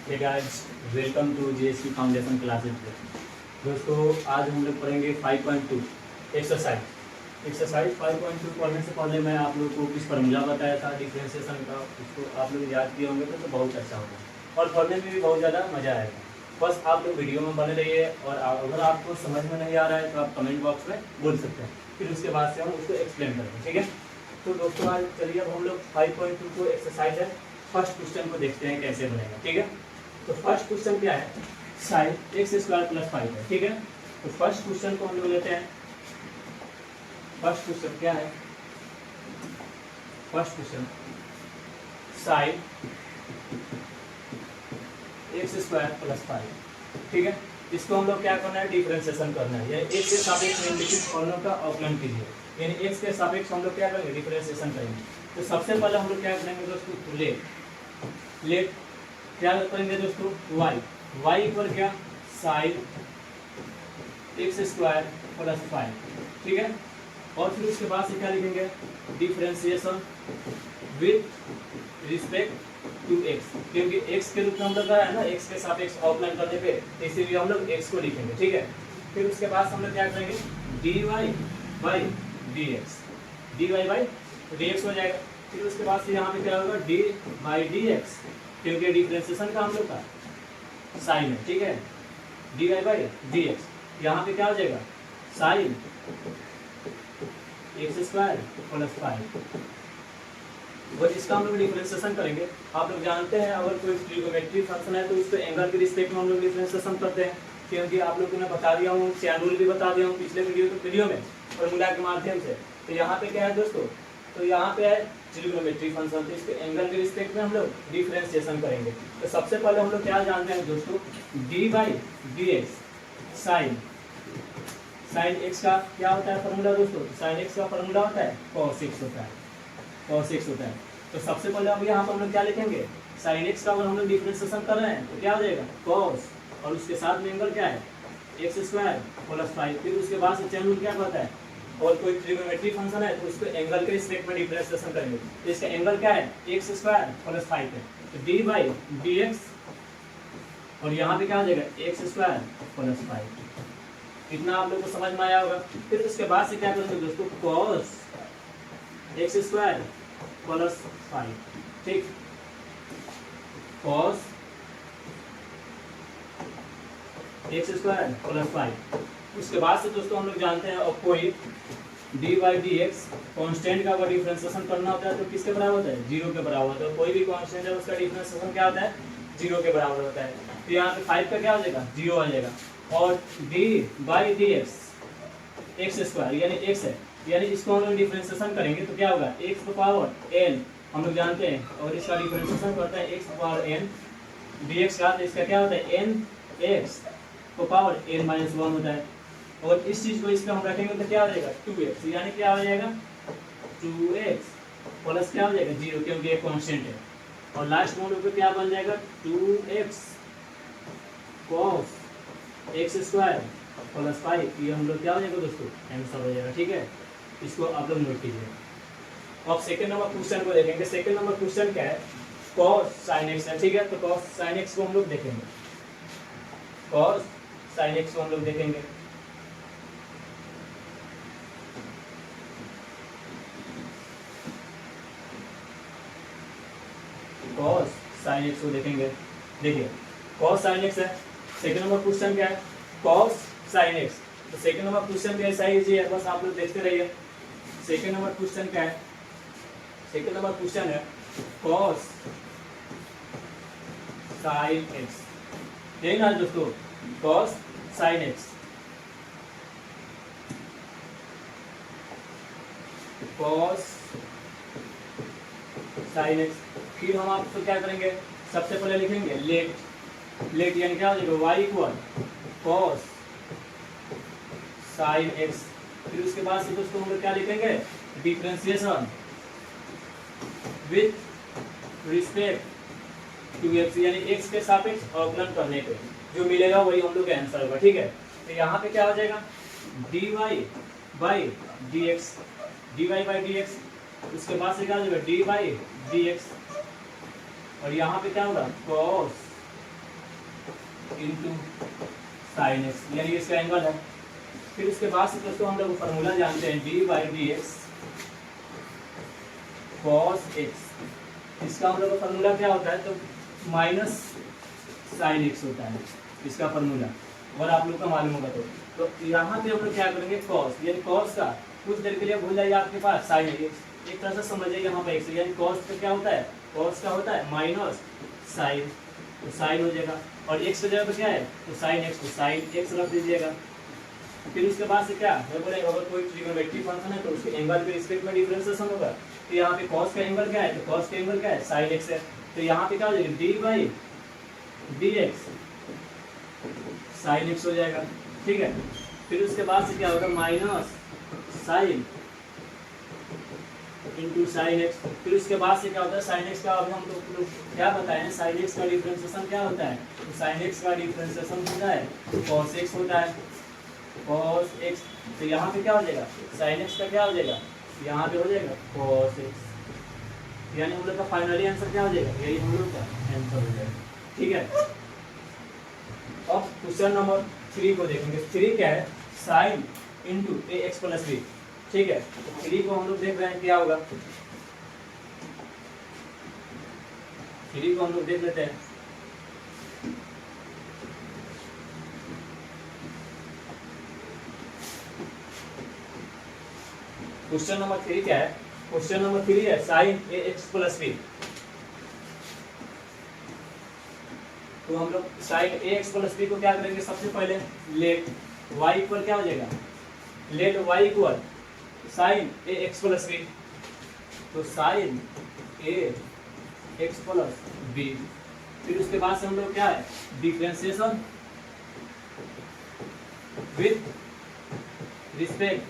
Hey guys, welcome to GST foundation classes. दोस्तों आज हम लोग पढ़ेंगे 5.2 एक्सरसाइज 5.2 पढ़ने से पहले मैं आप लोग को कुछ फार्मूला बताया था डिफरेंशिएशन का, उसको आप लोग याद किए होंगे तो बहुत अच्छा होगा और पढ़ने में भी बहुत ज़्यादा मज़ा आएगा। बस आप लोग वीडियो में बने रहिए और अगर आपको समझ में नहीं आ रहा है तो आप कमेंट बॉक्स में बोल सकते हैं, फिर उसके बाद से हम उसको एक्सप्लेन करेंगे। ठीक है, तो दोस्तों आज चलिए अब हम लोग 5.2 को एक्सरसाइज है फर्स्ट क्वेश्चन को देखते हैं कैसे बनेगा। ठीक है, तो फर्स्ट क्वेश्चन क्या है, साइन एक्स स्क्वायर प्लस 5 है। ठीक है, तो फर्स्ट क्वेश्चन को हम लोग लेते हैं। फर्स्ट क्वेश्चन क्या है, first question sine x square plus 5। ठीक है, इसको हम लोग क्या करना है, डिफरेंशिएशन करना है, यानी एक्स के सापेक्ष निम्नलिखित फलनों का अवकलन कीजिए। यानी एक्स के सापेक्ष हम लोग क्या करेंगे, डिफरेंशिएशन करेंगे। तो सबसे पहले हम लोग क्या करेंगे दोस्तों, लेट क्या करेंगे दोस्तों, y इक्वल क्या, साइन एक्स स्क्वायर प्लस 5। ठीक है, और फिर उसके बाद से क्या लिखेंगे, differentiation with respect to x, क्योंकि एक्स के रूप में हम लोग का है ना, एक्स के सापेक्ष अवकलन करने पे, इसीलिए हम लोग एक्स को लिखेंगे। ठीक है, फिर उसके बाद हम लोग क्या करेंगे, dy by dx, dy by dx हो जाएगा। फिर उसके बाद से यहाँ पे क्या होगा, d बाई dx, क्योंकि डिफरेंशिएशन का हम लोग का साइन है। ठीक है, dy बाई dx, यहाँ पे क्या हो जाएगा, साइन एक्स स्क्वायर प्लस 5, और इसका हम लोग डिफरेंशिएशन करेंगे। आप लोग जानते हैं अगर कोई ट्रिगोनोमेट्री फंक्शन है तो उसको एंगल के रिस्पेक्ट में हम लोग डिफरेंशिएशन करते हैं, क्योंकि आप लोगों ने बता दिया हूँ, चैन रूल भी बता दिया हूँ पिछले वीडियो में फॉर्मूला के माध्यम से। तो यहाँ पे क्या है दोस्तों, तो यहाँ पे है ट्रिगोनोमेट्री फंक्शन, तो इसके एंगल के रिस्पेक्ट में हम लोग डिफरेंशिएशन करेंगे। तो सबसे पहले हम लोग क्या जानते हैं दोस्तों, D by d x sine x का क्या होता है फॉर्मूला दोस्तों, साइन एक्स का फॉर्मूला होता है cos x होता है, cos x होता है। तो सबसे पहले अब यहाँ पर हम लोग क्या लिखेंगे, साइन एक्स का अगर हम लोग डिफरेंशिएशन कर रहे हैं तो क्या हो जाएगा, cos, और उसके साथ में एंगल क्या है, एक्स स्क्वायर प्लस 5। फिर उसके बाद से चैन रूल क्या कहता है, और कोई ट्रिगोनोमेट्री फंक्शन है तो उसको एंगल के रिस्पेक्ट में डिफरेंशिएशन करेंगे। तो इसका एंगल क्या है, एक्स स्क्वायर प्लस 5 है, तो डी बाई डी एक्स, और यहाँ पे क्या हो जाएगा, एक्स स्क्वायर प्लस 5। इतना आप लोग को समझ में आया होगा। फिर उसके बाद से क्या करेंगे दोस्तों, cos एक्स स्क्वायर प्लस 5। ठीक, cos एक्स स्क्वायर प्लस 5। उसके बाद से दोस्तों हम लोग जानते हैं, और कोई D by d x constant का अगर डिफरेंशिएशन करना होता है तो किसके बराबर होता है, 0 के बराबर होता है। कोई भी कॉन्स्टेंट है उसका डिफरेंशिएशन क्या होता है, 0 के बराबर होता है। तो यहाँ पे 5 का क्या हो जाएगा, 0 आ जाएगा, और d by d x square यानी x है, यानी इसको हम लोग डिफरेंशिएशन करेंगे तो क्या होगा, x पावर n हम लोग जानते हैं, और इसका डिफरेंशिएशन करता है x पावर n dx का, तो इसका क्या होता है, n x को पावर n माइनस 1 होता है। और इस चीज को इस पे हम रखेंगे तो क्या हो जाएगा, 2x, यानी क्या हो जाएगा, 2x प्लस क्या हो जाएगा 0, क्योंकि एक कांस्टेंट है। और लास्ट में हम लोग को क्या बन जाएगा, 2x cos x square plus 5। ये हम लोग क्या हो जाएगा दोस्तों, आंसर हो जाएगा। ठीक है, इसको आप लोग नोट कीजिए। अब सेकंड नंबर क्वेश्चन को देखेंगे। सेकंड नंबर क्वेश्चन क्या है, cos sin x है। ठीक है, तो cos sin x को हम लोग देखेंगे, cos sin x को हम लोग देखेंगे। cos sin x को देखेंगे। देखिए cos sin x है। सेकंड नंबर क्वेश्चन क्या है, cos sin x। तो सेकंड नंबर क्वेश्चन भी ऐसा ही है, बस आप लोग देखते रहिए। सेकंड नंबर क्वेश्चन क्या है, सेकंड नंबर क्वेश्चन है cos sin x, यही ना दोस्तों, cos sin x, cos sin x। फिर हम आपको क्या करेंगे, सबसे पहले लिखेंगे लेट यानी क्या हो जाएगा, y equal cos sin x। फिर उसके बाद से दोस्तों हम लोग क्या लिखेंगे, differentiation with respect to x, यानी x के सापेक्ष अवकलन करने पे जो मिलेगा वही हम लोग का आंसर होगा। ठीक है, तो यहाँ पे क्या हो जाएगा, dy बाई dx, उसके बाद से क्या हो जाएगा, डी बाई डी एक्स, और यहाँ पे क्या होगा, cos इंटू साइन एक्स, यानी इसका एंगल है। फिर उसके बाद से दोस्तों हम लोग फॉर्मूला जानते हैं D by d x cos x. इसका हम लोग का फॉर्मूला क्या होता है, तो माइनस साइन एक्स होता है इसका फॉर्मूला, अगर आप लोग का मालूम होगा तो यहाँ पे हम लोग क्या करेंगे कॉस, यानी कॉस का कुछ देर के लिए भूल जाइए आपके पास साइन एक्स, एक तरह से समझिए यहाँ पे एक्स, यानी कॉस का क्या होता है, कॉस का होता है माइनस साइन, तो साइन हो जाएगा, और एक्स की जगह पे क्या है तो साइन एक्स, तो साइन एक्स रख दीजिएगा। फिर उसके बाद से क्या मैं बोले, अगर कोई ट्रिग्नोमेट्री फंक्शन है तो उसके एंगल के रिस्पेक्ट में डिफरेंशिएशन होगा, तो यहाँ पे कॉस का एंगल क्या है, तो कॉस का एंगल क्या है साइन एक्स है, तो यहाँ पे क्या हो जाएगा d by d x sine x हो जाएगा, ठीक है। फिर उसके बाद से क्या होगा minus sine into sine x. फिर उसके बाद से क्या होता है साइन एक्स का, अभी हम लोग क्या बताएं साइन एक्स का डिफरेंशिएशन क्या होता है, तो साइन एक्स का डिफरेंशिएशन होता है कॉस एक्स होता है, कॉस एक्स, तो यहाँ पे क्या हो जाएगा साइन एक्स का क्या हो जाएगा, यहाँ पे हो जाएगा कॉस एक्स, यानी हम लोग का फाइनली आंसर क्या हो जाएगा, यही हम लोग का आंसर हो जाएगा, ठीक है। अब क्वेश्चन नंबर 3 को देखेंगे। 3 क्या है, साइन इंटू ए एक्स प्लस बी, ठीक है। तो 3 को हम लोग देख रहे हैं क्या होगा, 3 को हम लोग देख लेते हैं। क्वेश्चन नंबर 3 क्या है, क्वेश्चन नंबर 3 है sine a x plus b. तो हम लोग sign a x plus B को क्या करेंगे, सबसे पहले लेट वाई इक्वल क्या हो जाएगा, let y equal sine a x plus b, तो sine a x plus b. फिर उसके बाद से हम लोग क्या है differentiation with respect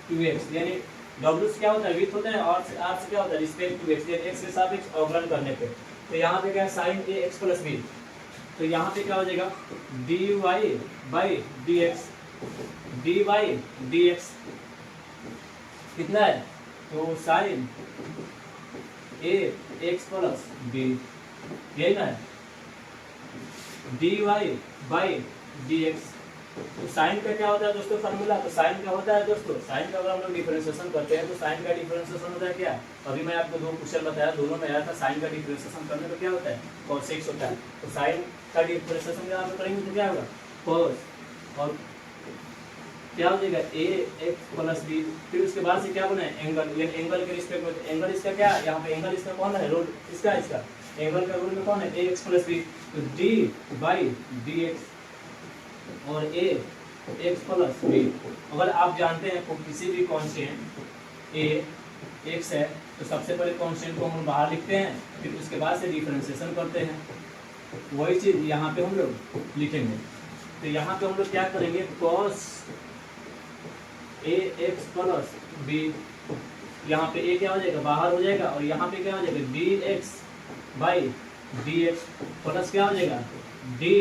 to x, यानी डब्ल्यू से क्या होता है विथ होता है, और आर से क्या होता है रिस्पेक्ट टू एक्स, यानी एक्स के सापेक्ष अवकलन करने पे। तो यहाँ पे क्या है sine a x plus b, तो यहाँ पे क्या हो जाएगा d y by d x, d y d x कितना है, तो sine a x plus b, यही ना है d y by d x. तो साइन का क्या होता है दोस्तों फार्मूला, तो साइन का होता है दोस्तों, साइन का अगर हम लोग डिफरेंशिएशन करते हैं तो साइन का डिफरेंशिएशन होता है क्या, अभी मैं आपको 2 क्वेश्चन बताया, दोनों में आया था साइन का डिफरेंशिएशन करने पर क्या होता है cos x होता है, तो साइन का डिफरेंशिएशन यहाँ पे करेंगे तो क्या होगा cos, और क्या हो जाएगा ए एक्स प्लस बी। फिर उसके बाद से क्या बना है एंगल, ये एंगल के रिस्पेक्ट में, एंगल इसका क्या है यहाँ पे, एंगल इसका कौन है रूट, इसका एंगल का रूट में कौन है ए एक्स प्लस बी, तो डी बाई डी एक्स और ए एक्स प्लस बी। अगर आप जानते हैं को किसी भी कांस्टेंट ए एक्स है तो सबसे पहले कांस्टेंट को हम बाहर लिखते हैं, फिर उसके बाद से डिफरेंशिएशन करते हैं, वही चीज़ यहाँ पे हम लोग लिखेंगे। तो यहाँ पे हम लोग क्या करेंगे cos ए एक्स प्लस बी, यहाँ पे ए क्या हो जाएगा बाहर हो जाएगा, और यहाँ पे क्या हो जाएगा d x by d x plus क्या हो जाएगा d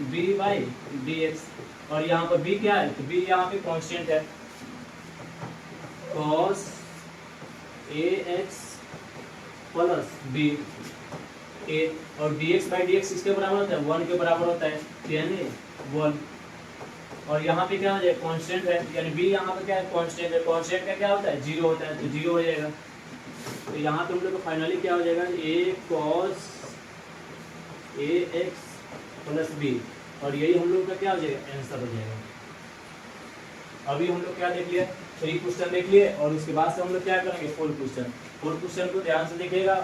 b by d x, और यहाँ पर बी क्या है तो बी यहाँ पे कांस्टेंट है cos ए एक्स प्लस बी ए, और D x by d x किसके बराबर होता है 1 के बराबर होता है, यानी 1, और यहाँ पे क्या हो जाएगा कांस्टेंट है, यानी बी यहाँ पे क्या है कांस्टेंट है, कांस्टेंट का क्या होता है 0 होता है, तो 0 हो जाएगा। तो यहाँ पे हम लोग को फाइनली क्या हो जाएगा ए cos ए एक्स प्लस बी, और यही हम लोग का क्या हो जाएगा आंसर हो जाएगा। अभी हम लोग क्या देख लिए 3 क्वेश्चन देख लिए, और उसके बाद से हम लोग क्या करेंगे 4 क्वेश्चन को ध्यान से देखिएगा,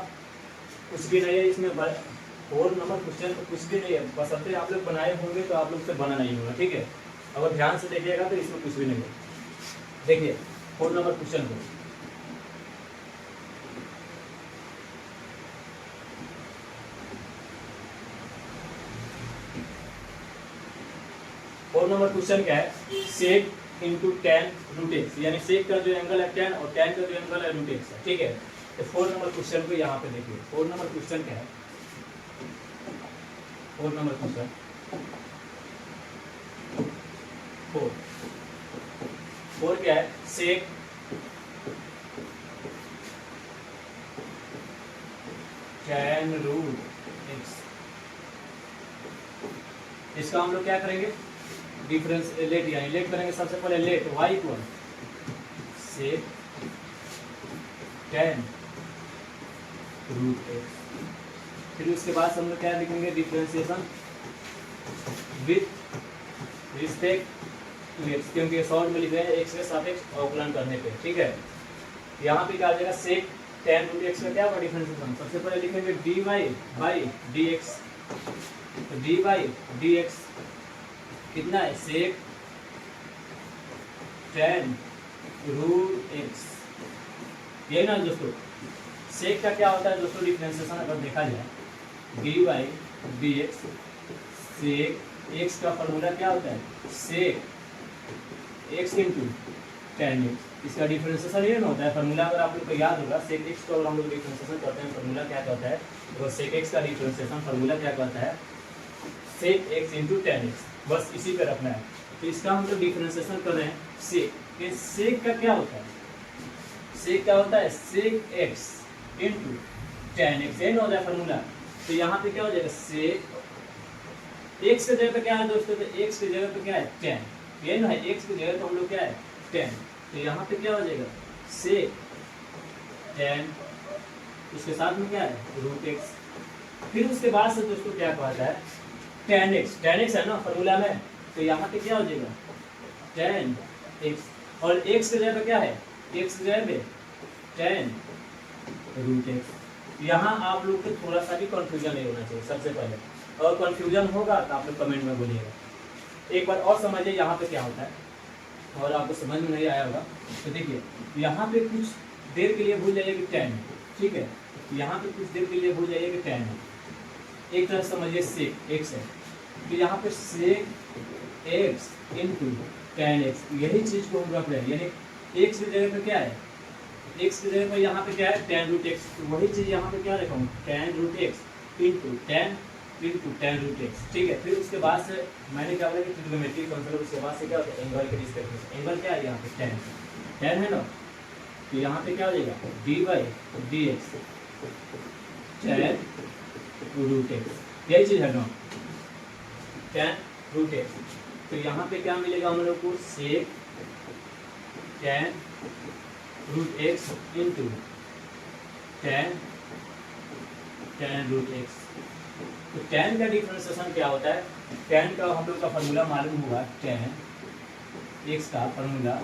कुछ भी नहीं है इसमें 4 नंबर क्वेश्चन तो कुछ भी नहीं है, बशर्ते आप लोग बनाए होंगे तो आप लोग से बना नहीं होगा, ठीक है। अगर ध्यान से देखिएगा तो इसमें कुछ भी नहीं है। देखिए 4 नंबर क्वेश्चन को, नंबर क्वेश्चन क्या है सेक इंटू टेन रूट एक्स, यानी सेक का जो एंगल है टेन और टेन का जो एंगल है रूट एक्स है, ठीक है। तो 4 नंबर क्वेश्चन को यहाँ पे देखिए, 4 नंबर क्वेश्चन क्या है, 4 नंबर क्वेश्चन 4 क्या है सेक टेन रूट एक्स इसका हम लोग क्या करेंगे, डिफरेंस लेट यानी लेट करेंगे। सबसे पहले let y equal sec tan root x, फिर उसके बाद हम लोग क्या लिखेंगे, differentiation with respect to x, क्योंकि शॉर्ट में लिख रहे हैं एक्स के सापेक्ष अवकलन करने पे, ठीक है। यहाँ पे क्या आ जाएगा, सेक tan रूट एक्स का क्या होगा डिफरेंशिएशन, सबसे पहले लिखेंगे dy बाई dx, तो dy बाई dx कितना है, सेक tan रूट एक्स, यही ना दोस्तों। सेक का क्या होता है दोस्तों, डिफरेंशिएशन अगर देखा जाए d by d x, sec x का फॉर्मूला क्या होता है, sec x into tan x, इसका डिफरेंशिएशन ये ना होता है फॉर्मूला। अगर आप लोग को याद होगा सेक एक्स को अगर हम लोग डिफरेंशिएशन करते हैं फॉर्मूला क्या कहता है, तो सेक एक्स का डिफरेंशिएशन फॉर्मूला क्या कहता है, sec x into tan x, बस इसी पे रखना है। तो इसका हम लोग डिफरेंशिएशन कर रहे हैं सेक, सेक का क्या होता है, सेक क्या होता है, sec x into tan x, ये ना होता है फॉर्मूला। तो यहाँ पे क्या हो जाएगा, सेक एक्स की जगह पे क्या है दोस्तों, तो एक्स की जगह पे क्या है, टेन, ये ना है एक्स की जगह तो हम लोग क्या है टेन, तो यहाँ पे क्या हो जाएगा, सेक टेन, उसके साथ में क्या है रूट एक्स, फिर उसके बाद से दोस्तों क्या कहता है टेन एक्स, टेन एक्स है ना फॉर्मूला में, तो यहाँ पे क्या हो जाएगा टेन एक्स, और एक्स की जगह पे क्या है, एक्स की जगह पे टेन रूट एक्स। यहाँ आप लोग को थोड़ा सा भी कंफ्यूजन नहीं होना चाहिए सबसे पहले, और कंफ्यूजन होगा तो आप लोग कमेंट में बोलिएगा। एक बार और समझिए यहाँ पे क्या होता है, और आपको समझ में नहीं आया होगा तो देखिए यहाँ पे कुछ देर के लिए भूल जाइए कि टेन, ठीक है, यहाँ पे कुछ देर के लिए भूल जाइए कि टेन है, एक तरह समझिए सेक एक्स है, तो यहाँ पे sec x into tan x, यही चीज़ को हम रख रहे हैं, यानी एक्स की जगह पे क्या है, एक्स की जगह पर यहाँ पे क्या है टेन रूट एक्स, तो वही चीज़ यहाँ पे क्या रखा हूँ tan root x into tan root x, ठीक है। फिर उसके बाद से मैंने क्या बोला कि ट्रिग्नोमेट्रिक फंक्शन, उसके बाद से क्या होता है एंगल के रिस्पेक्ट में, एंगल क्या है यहाँ पे टेन, टेन है ना, तो यहाँ पे क्या हो जाएगा d by d x tan root x, यही चीज़ है ना टेन रूट एक्स, तो यहाँ पे क्या मिलेगा हम लोग को, sec tan root x into tan root x. तो टेन का डिफरेंशिएशन क्या होता है, टेन का हम लोग का फॉर्मूला मालूम हुआ, टेन एक्स का फॉर्मूला,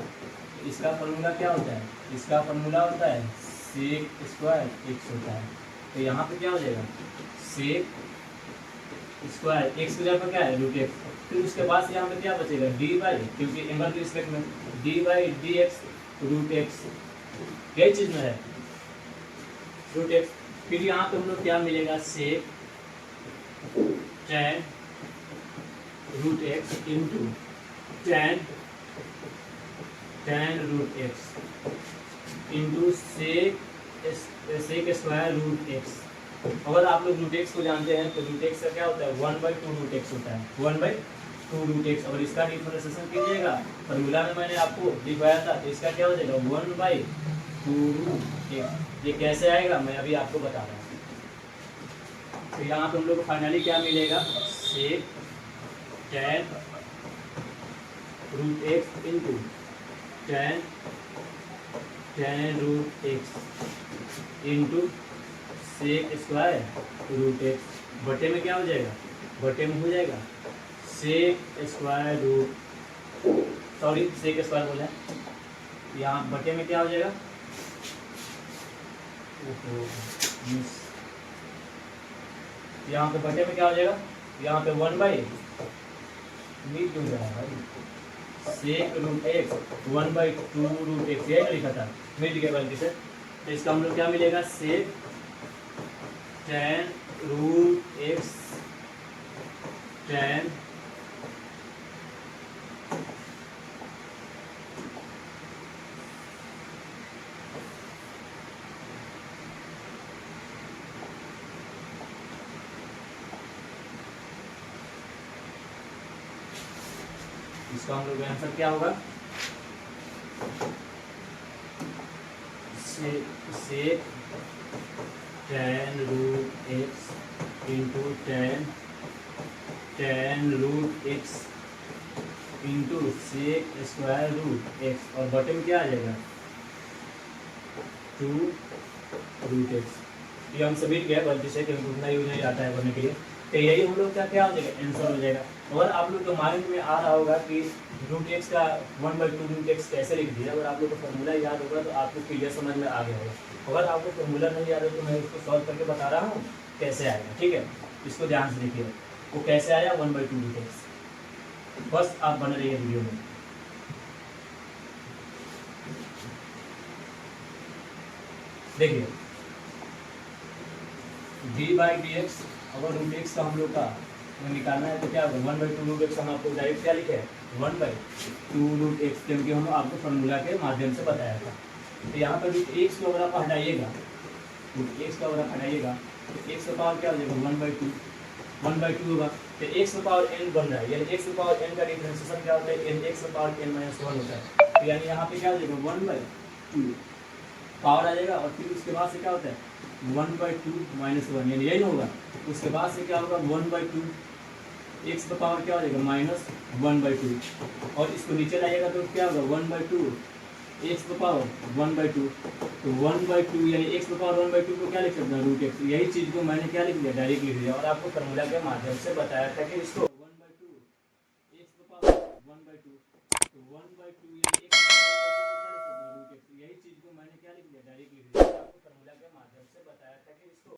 इसका फॉर्मूला क्या होता है, इसका फॉर्मूला होता है सेक स्क्वायर एक्स होता है, तो यहाँ पे क्या हो जाएगा सेक स्क्वायर एक्स की जगह पर क्या है रूट एक्स, फिर उसके बाद से यहाँ पे क्या बचेगा डी बाई, क्योंकि एंगल के रिस्पेक्ट में d by d x root x, यही चीज़ में है रूट एक्स। फिर यहाँ पे हम लोग क्या मिलेगा, sec tan root x into tan root x into sec square root x. अगर आप लोग रूट एक्स को जानते हैं तो रूट एक्स का क्या होता है, one by two root x होता है, one by two root x. अगर इसका डिफरेंशिएशन कीजिएगा फॉर्मूला में मैंने आपको दिखाया था, तो इसका क्या हो जाएगा one by two root x. ये कैसे आएगा मैं अभी आपको बता रहा हूँ। तो यहाँ पे हम लोग को फाइनली क्या मिलेगा, sec tan root x into tan root x into sec square root x, बटे में क्या हो जाएगा, बटे में हो जाएगा sec square root, sorry sec square बोला है, यहाँ बटे में क्या हो जाएगा, यहाँ पे बटे में क्या हो जाएगा, यहाँ पे वन बाई मीट क्यों रहा है भाई, sec root x one by two root x, यही लिखा था मीट के गलती से। तो इसका हम लोग क्या मिलेगा, sec tan root x tan इसका हम लोग आंसर क्या होगा, sec tan root x into tan tan root x into sec square root x, और बटे में क्या आ जाएगा 2 रूट एक्स। ये हम सभी गया गलती से, क्योंकि उतना यूज नहीं आता है करने के लिए। तो यही हम लोग का क्या हो जाएगा, आंसर हो जाएगा। अगर आप लोग के माइंड में आ रहा होगा कि रूट एक्स का 1/2 रूट एक्स कैसे लिख दिया, अगर आप लोग को फॉर्मूला याद होगा तो आपको क्लियर समझ में आ गया होगा। अगर आपको फॉर्मूला नहीं याद है तो मैं इसको सॉल्व करके बता रहा हूँ कैसे आएगा, ठीक है। इसको ध्यान से देखिए, वो कैसे आया 1/2 रूट एक्स। बस आप बने रहिए वीडियो में। देखिए d/dx, अगर रूट एक्स का हम लोग का निकालना है तो क्या होगा 1/2 रूट एक्स। हम आपको डायरेक्ट क्या लिखे हैं 1/2 रूट एक्स, क्योंकि हम आपको फॉर्मूला के माध्यम से बताया था। तो यहाँ पर रूट एक्स को अगर आप हटाइएगा, रूट एक्स को अगर आप हटाइएगा तो एक्स का पावर क्या हो जाएगा 1/2 होगा। तो एक्स का पावर n बन रहा है, यानी एक्स का पावर n का डिफरेंशिएशन क्या होता है, एक्स का पावर n - 1 होता है। तो यानी यहाँ पे क्या हो जाएगा 1/2 पावर आ जाएगा, और फिर उसके बाद से क्या होता है 1/2 - 1, यानी यही होगा। उसके बाद से क्या होगा 1/2, एक्स का पावर क्या हो जाएगा -1/2, और इसको नीचे लाइएगा तो क्या होगा 1/2 एक्स का पावर 1/2। तो 1/2 यानी एक्स का पावर 1/2 को क्या लिख सकते हैं रूट एक्स। यही चीज़ को मैंने क्या लिख दिया, डायरेक्ट लिख दिया, और आपको फॉर्मूला के माध्यम से बताया था कि इसको 1/2 एक्स का पावर 1/2, तो 1/2 यानी एक्स का पावर 1/2 को क्या लिख सकते हैं रूट एक्स। यही चीज़ को मैंने क्या लिख दिया, डायरेक्ट लिख दिया, और आपको फॉर्मूला के माध्यम से बताया था कि इसको